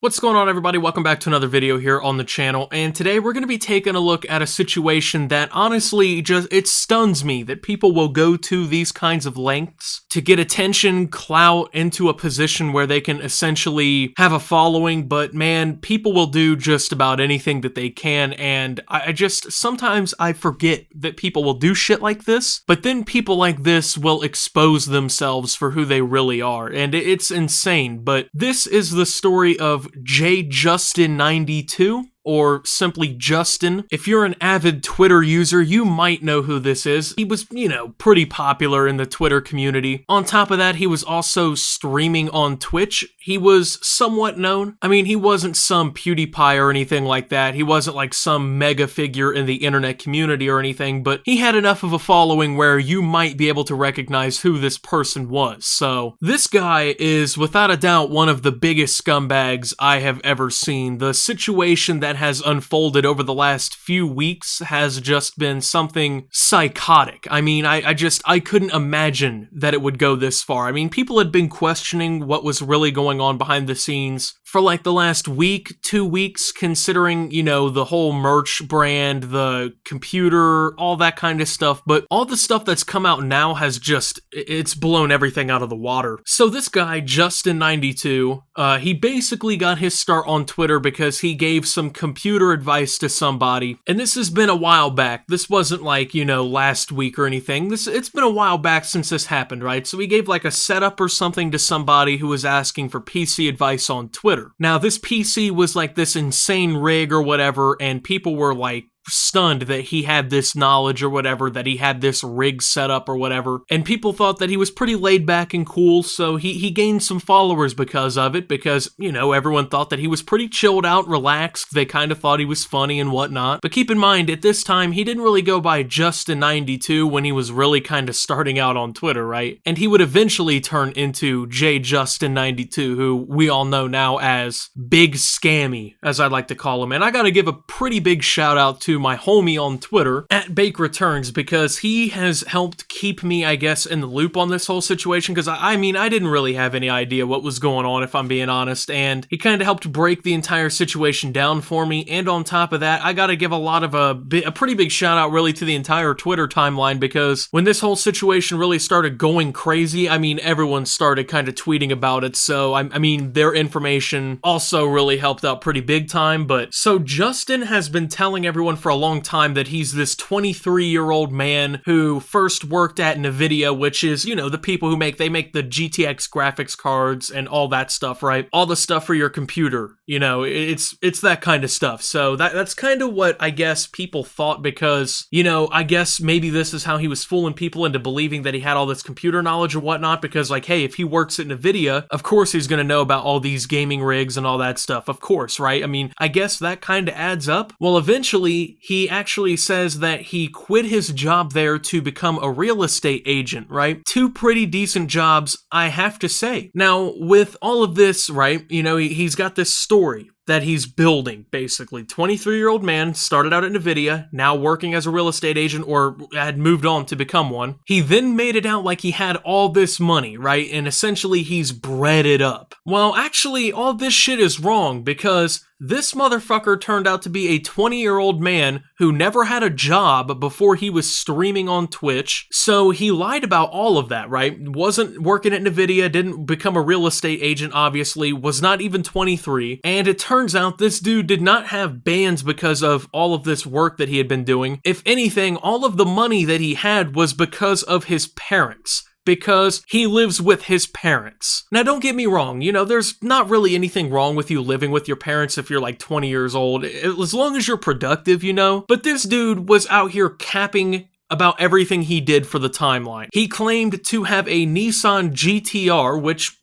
What's going on, everybody? Welcome back to another video here on the channel, and today we're going to be taking a look at a situation that honestly it stuns me that people will go to these kinds of lengths to get attention, clout, into a position where they can essentially have a following, but man, people will do just about anything that they can, and sometimes I forget that people will do shit like this, but then people like this will expose themselves for who they really are, and it's insane. But this is the story of Justin92, or simply Justin. If you're an avid Twitter user, you might know who this is. He was, pretty popular in the Twitter community. On top of that, he was also streaming on Twitch. He was somewhat known. I mean, he wasn't some PewDiePie or anything like that. He wasn't like some mega figure in the internet community or anything, but he had enough of a following where you might be able to recognize who this person was. So this guy is without a doubt one of the biggest scumbags I have ever seen. The situation that has unfolded over the last few weeks has just been something psychotic. I mean, I couldn't imagine that it would go this far. I mean, people had been questioning what was really going on behind the scenes for like the last week, 2 weeks, considering, the whole merch brand, the computer, all that kind of stuff. But all the stuff that's come out now has it's blown everything out of the water. So this guy, Justin92, he basically got his start on Twitter because he gave some computer advice to somebody, and this has been a while back. This wasn't like, last week or anything. It's been a while back since this happened, right? So he gave like a setup or something to somebody who was asking for PC advice on Twitter. Now, this PC was like this insane rig or whatever, and people were like stunned that he had this knowledge or whatever, that he had this rig set up or whatever, and people thought that he was pretty laid back and cool, so he gained some followers because of it, because, everyone thought that he was pretty chilled out, relaxed. They kind of thought he was funny and whatnot. But keep in mind, at this time, he didn't really go by Justin92 when he was really kind of starting out on Twitter, right? And he would eventually turn into Justin92, who we all know now as Big Scammy, as I like to call him. And I gotta give a pretty big shout out to my homie on Twitter, @BakeReturns, because he has helped keep me, I guess, in the loop on this whole situation, because I didn't really have any idea what was going on, if I'm being honest, and he kind of helped break the entire situation down for me. And on top of that, I gotta give a pretty big shout out really to the entire Twitter timeline, because when this whole situation really started going crazy, everyone started kind of tweeting about it, so their information also really helped out pretty big time. But so Justin has been telling everyone for a long time that he's this 23-year-old man who first worked at NVIDIA, which is, the people who make the GTX graphics cards and all that stuff, right? All the stuff for your computer, it's that kind of stuff. So that's kind of what I guess people thought, because, I guess maybe this is how he was fooling people into believing that he had all this computer knowledge or whatnot, because like, hey, if he works at NVIDIA, of course he's going to know about all these gaming rigs and all that stuff, of course, right? I guess that kind of adds up. Well, eventually, he actually says that he quit his job there to become a real estate agent, right? Two pretty decent jobs, I have to say. Now, with all of this, right, he's got this story that he's building, basically. 23-year-old man, started out at NVIDIA, now working as a real estate agent, or had moved on to become one. He then made it out like he had all this money, right? And essentially he's bred it up. Well, actually, all this shit is wrong, because this motherfucker turned out to be a 20-year-old man who never had a job before he was streaming on Twitch. So he lied about all of that, right? Wasn't working at NVIDIA, didn't become a real estate agent, obviously, was not even 23. And it turns out this dude did not have bans because of all of this work that he had been doing. If anything, all of the money that he had was because of his parents, because he lives with his parents. Now, don't get me wrong, there's not really anything wrong with you living with your parents if you're like 20 years old, as long as you're productive, But this dude was out here capping about everything he did for the timeline. He claimed to have a Nissan GTR, which,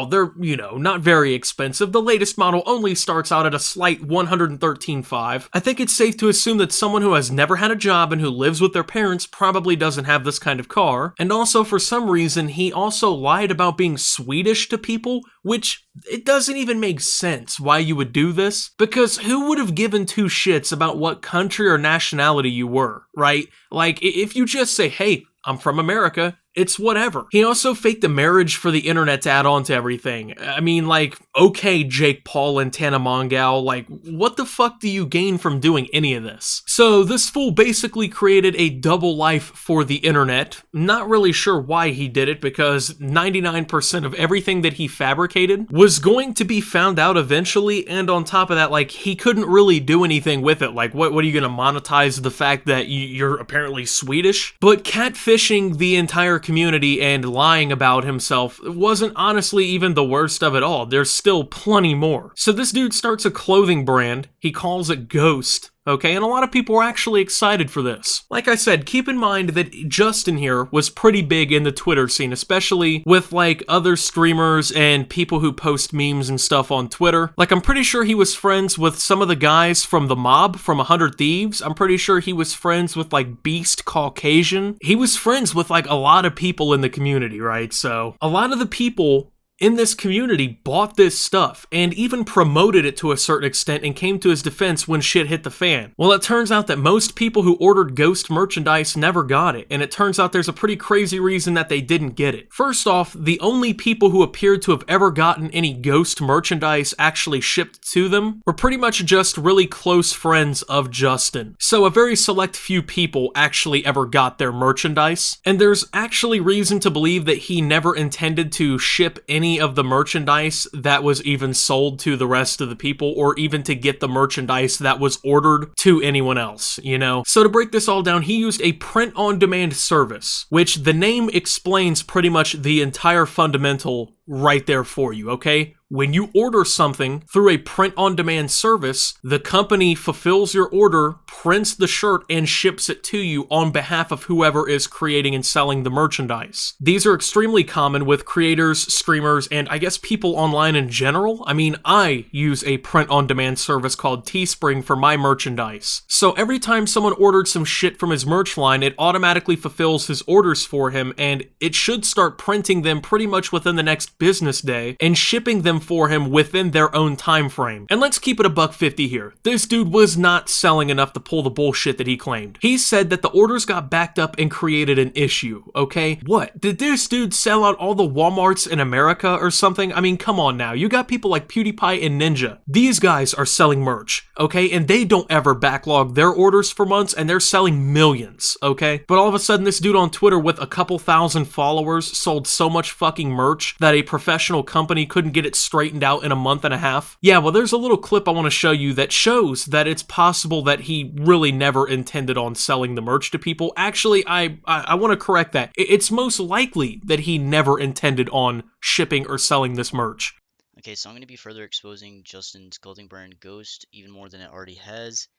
they're, not very expensive. The latest model only starts out at a slight $113,500. I think it's safe to assume that someone who has never had a job and who lives with their parents probably doesn't have this kind of car. And also, for some reason, he also lied about being Swedish to people, which it doesn't even make sense why you would do this, because who would have given two shits about what country or nationality you were, right? Like, if you just say, hey, I'm from America, it's whatever. He also faked a marriage for the internet to add on to everything. I mean, like, okay, Jake Paul and Tana Mongal, like, what the fuck do you gain from doing any of this? So this fool basically created a double life for the internet. Not really sure why he did it, because 99% of everything that he fabricated was going to be found out eventually, and on top of that, like, he couldn't really do anything with it. Like, what are you gonna monetize the fact that you're apparently Swedish? But catfishing the entire community and lying about himself wasn't honestly even the worst of it all. There's still plenty more. So this dude starts a clothing brand. He calls it Ghost. Okay, and a lot of people were actually excited for this. Like I said, keep in mind that Justin here was pretty big in the Twitter scene, especially with like other streamers and people who post memes and stuff on Twitter. Like, I'm pretty sure he was friends with some of the guys from the mob from 100 Thieves. I'm pretty sure he was friends with like Beast Caucasian. He was friends with like a lot of people in the community, right? So a lot of the people in this community bought this stuff and even promoted it to a certain extent and came to his defense when shit hit the fan. Well, it turns out that most people who ordered Ghost merchandise never got it, and it turns out there's a pretty crazy reason that they didn't get it. First off, the only people who appeared to have ever gotten any Ghost merchandise actually shipped to them were pretty much just really close friends of Justin. So a very select few people actually ever got their merchandise, and there's actually reason to believe that he never intended to ship any of the merchandise that was even sold to the rest of the people, or even to get the merchandise that was ordered to anyone else, you know? So to break this all down, he used a print-on-demand service, which the name explains pretty much the entire fundamental right there for you, okay? When you order something through a print-on-demand service, the company fulfills your order, prints the shirt, and ships it to you on behalf of whoever is creating and selling the merchandise. These are extremely common with creators, streamers, and I guess people online in general. I mean, I use a print-on-demand service called Teespring for my merchandise. So every time someone ordered some shit from his merch line, it automatically fulfills his orders for him, and it should start printing them pretty much within the next business day and shipping them for him within their own time frame. And let's keep it $1.50 here. This dude was not selling enough to pull the bullshit that he claimed. He said that the orders got backed up and created an issue, okay? What? Did this dude sell out all the Walmarts in America or something? I mean, come on now. You got people like PewDiePie and Ninja. These guys are selling merch, okay? And they don't ever backlog their orders for months, and they're selling millions, okay? But all of a sudden, this dude on Twitter with a couple thousand followers sold so much fucking merch that a professional company couldn't get it straightened out in a month and a half. Yeah, well, there's a little clip I want to show you that shows that it's possible that he really never intended on selling the merch to people. Actually, I want to correct that. It's most likely that he never intended on shipping or selling this merch. Okay, so I'm going to be further exposing Justin's clothing brand Ghost even more than it already has.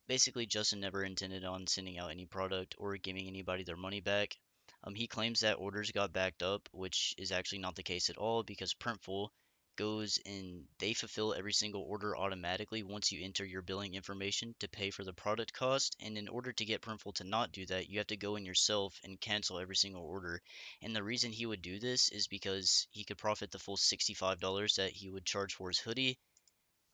Basically, Justin never intended on sending out any product or giving anybody their money back. He claims that orders got backed up, which is actually not the case at all, because Printful goes and they fulfill every single order automatically once you enter your billing information to pay for the product cost. And in order to get Printful to not do that, you have to go in yourself and cancel every single order. And the reason he would do this is because he could profit the full $65 that he would charge for his hoodie,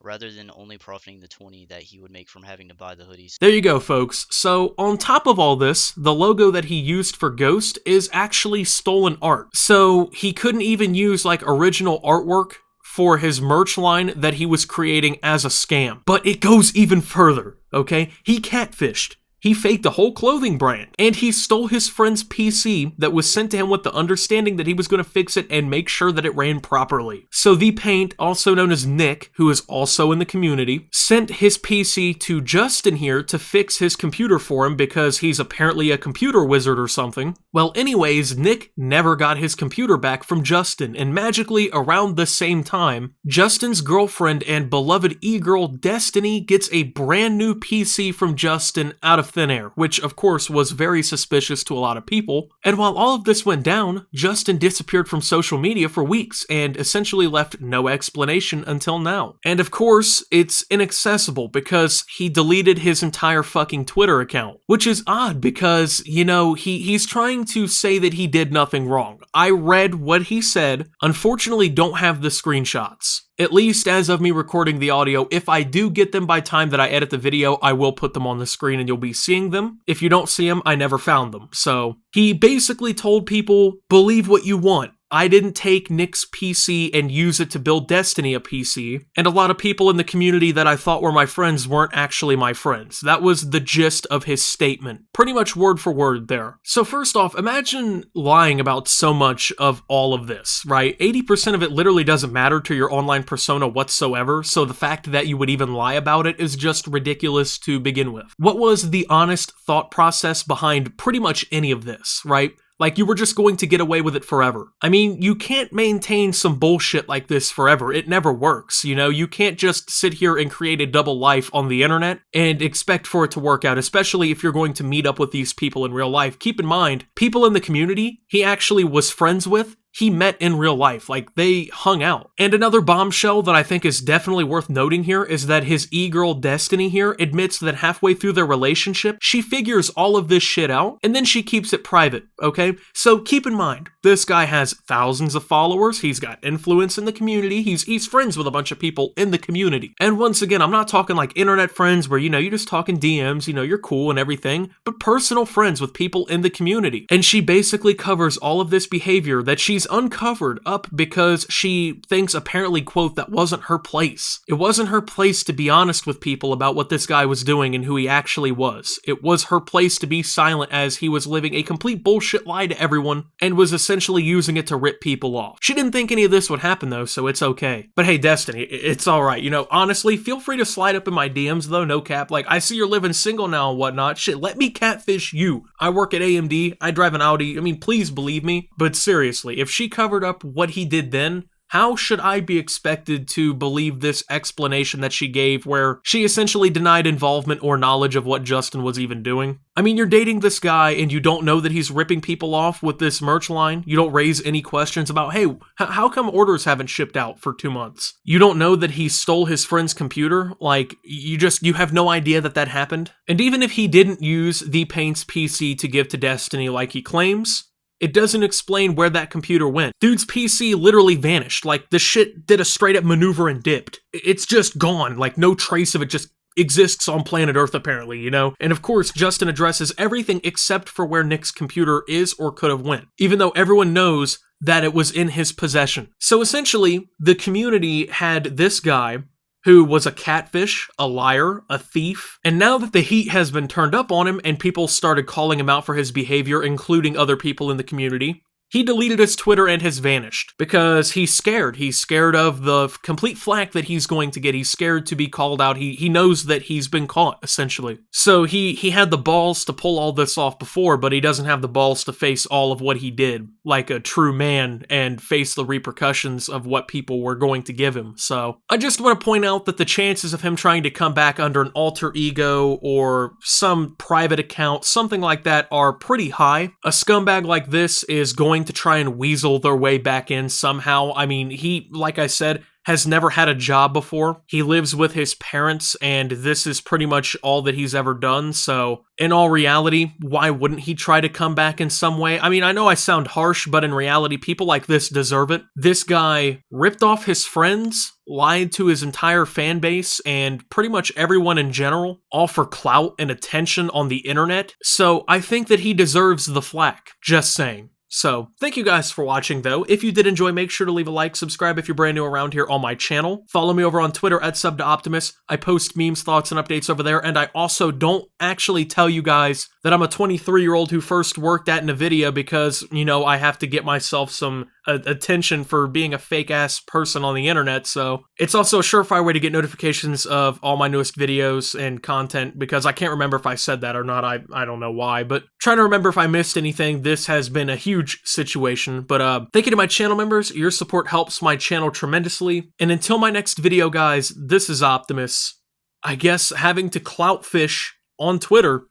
rather than only profiting the $20 that he would make from having to buy the hoodies. There you go, folks. So on top of all this, the logo that he used for Ghost is actually stolen art. So he couldn't even use like original artwork for his merch line that he was creating as a scam. But it goes even further, okay? He catfished. He faked a whole clothing brand, and he stole his friend's PC that was sent to him with the understanding that he was going to fix it and make sure that it ran properly. So the Paint, also known as Nick, who is also in the community, sent his PC to Justin here to fix his computer for him because he's apparently a computer wizard or something. Well, anyways, Nick never got his computer back from Justin, and magically around the same time, Justin's girlfriend and beloved e-girl Destiny gets a brand new PC from Justin out of thin air, which of course was very suspicious to a lot of people. And while all of this went down, Justin disappeared from social media for weeks and essentially left no explanation until now. And of course, it's inaccessible because he deleted his entire fucking Twitter account, which is odd because, you know, he's trying to say that he did nothing wrong. I read what he said, unfortunately don't have the screenshots. At least as of me recording the audio. If I do get them by time that I edit the video, I will put them on the screen and you'll be seeing them. If you don't see them, I never found them. So he basically told people, believe what you want. I didn't take Nick's PC and use it to build Destiny a PC, and a lot of people in the community that I thought were my friends weren't actually my friends. That was the gist of his statement. Pretty much word for word there. So first off, imagine lying about so much of all of this, right? 80% of it literally doesn't matter to your online persona whatsoever, so the fact that you would even lie about it is just ridiculous to begin with. What was the honest thought process behind pretty much any of this, right? Like you were just going to get away with it forever. I mean, you can't maintain some bullshit like this forever. It never works, you know? You can't just sit here and create a double life on the internet and expect for it to work out, especially if you're going to meet up with these people in real life. Keep in mind, people in the community he actually was friends with, he met in real life, like they hung out. And another bombshell that I think is definitely worth noting here is that his e-girl Destiny here admits that halfway through their relationship, she figures all of this shit out and then she keeps it private, okay? So keep in mind, this guy has thousands of followers, he's got influence in the community, he's friends with a bunch of people in the community. And once again, I'm not talking like internet friends where, you know, you're just talking DMs, you know, you're cool and everything, but personal friends with people in the community. And she basically covers all of this behavior that she's uncovered up because she thinks apparently, quote, that wasn't her place. It wasn't her place to be honest with people about what this guy was doing and who he actually was. It was her place to be silent as he was living a complete bullshit lie to everyone and was essentially using it to rip people off. She didn't think any of this would happen though, so it's okay. But hey, Destiny, it's alright. You know, honestly, feel free to slide up in my DMs though, no cap. Like, I see you're living single now and whatnot. Shit, let me catfish you. I work at AMD, I drive an Audi. I mean, please believe me. But seriously, if she covered up what he did then, how should I be expected to believe this explanation that she gave where she essentially denied involvement or knowledge of what Justin was even doing? I mean, you're dating this guy and you don't know that he's ripping people off with this merch line. You don't raise any questions about, hey, how come orders haven't shipped out for 2 months? You don't know that he stole his friend's computer? Like, you have no idea that that happened? And even if he didn't use the Paint's PC to give to Destiny like he claims, it doesn't explain where that computer went. Dude's PC literally vanished. Like, the shit did a straight up maneuver and dipped. It's just gone. Like, no trace of it just exists on planet Earth, apparently, you know? And of course, Justin addresses everything except for where Nick's computer is or could have went, even though everyone knows that it was in his possession. So essentially, the community had this guy who was a catfish, a liar, a thief, and now that the heat has been turned up on him and people started calling him out for his behavior, including other people in the community, he deleted his Twitter and has vanished because he's scared. He's scared of the complete flack that he's going to get. He's scared to be called out. He knows that he's been caught, essentially. So he had the balls to pull all this off before, but he doesn't have the balls to face all of what he did like a true man and face the repercussions of what people were going to give him. So I just want to point out that the chances of him trying to come back under an alter ego or some private account, something like that, are pretty high. A scumbag like this is going to try and weasel their way back in somehow. I mean, he, like I said, has never had a job before. He lives with his parents, and this is pretty much all that he's ever done. So, in all reality, why wouldn't he try to come back in some way? I mean, I know I sound harsh, but in reality, people like this deserve it. This guy ripped off his friends, lied to his entire fan base, and pretty much everyone in general, all for clout and attention on the internet. So, I think that he deserves the flack. Just saying. So, thank you guys for watching though. If you did enjoy, make sure to leave a like, subscribe if you're brand new around here on my channel. Follow me over on Twitter at @SubToOptimus. I post memes, thoughts, and updates over there, and I also don't actually tell you guys that I'm a 23-year-old who first worked at NVIDIA because, you know, I have to get myself some attention for being a fake-ass person on the internet, so it's also a surefire way to get notifications of all my newest videos and content, because I can't remember if I said that or not. I don't know why, but trying to remember if I missed anything. This has been a huge situation, but thank you to my channel members. Your support helps my channel tremendously, and until my next video, guys, this is Optimus, I guess having to clout fish on Twitter,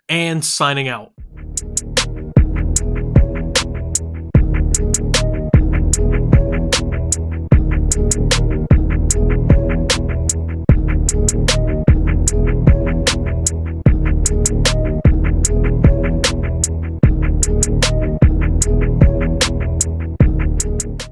and signing out.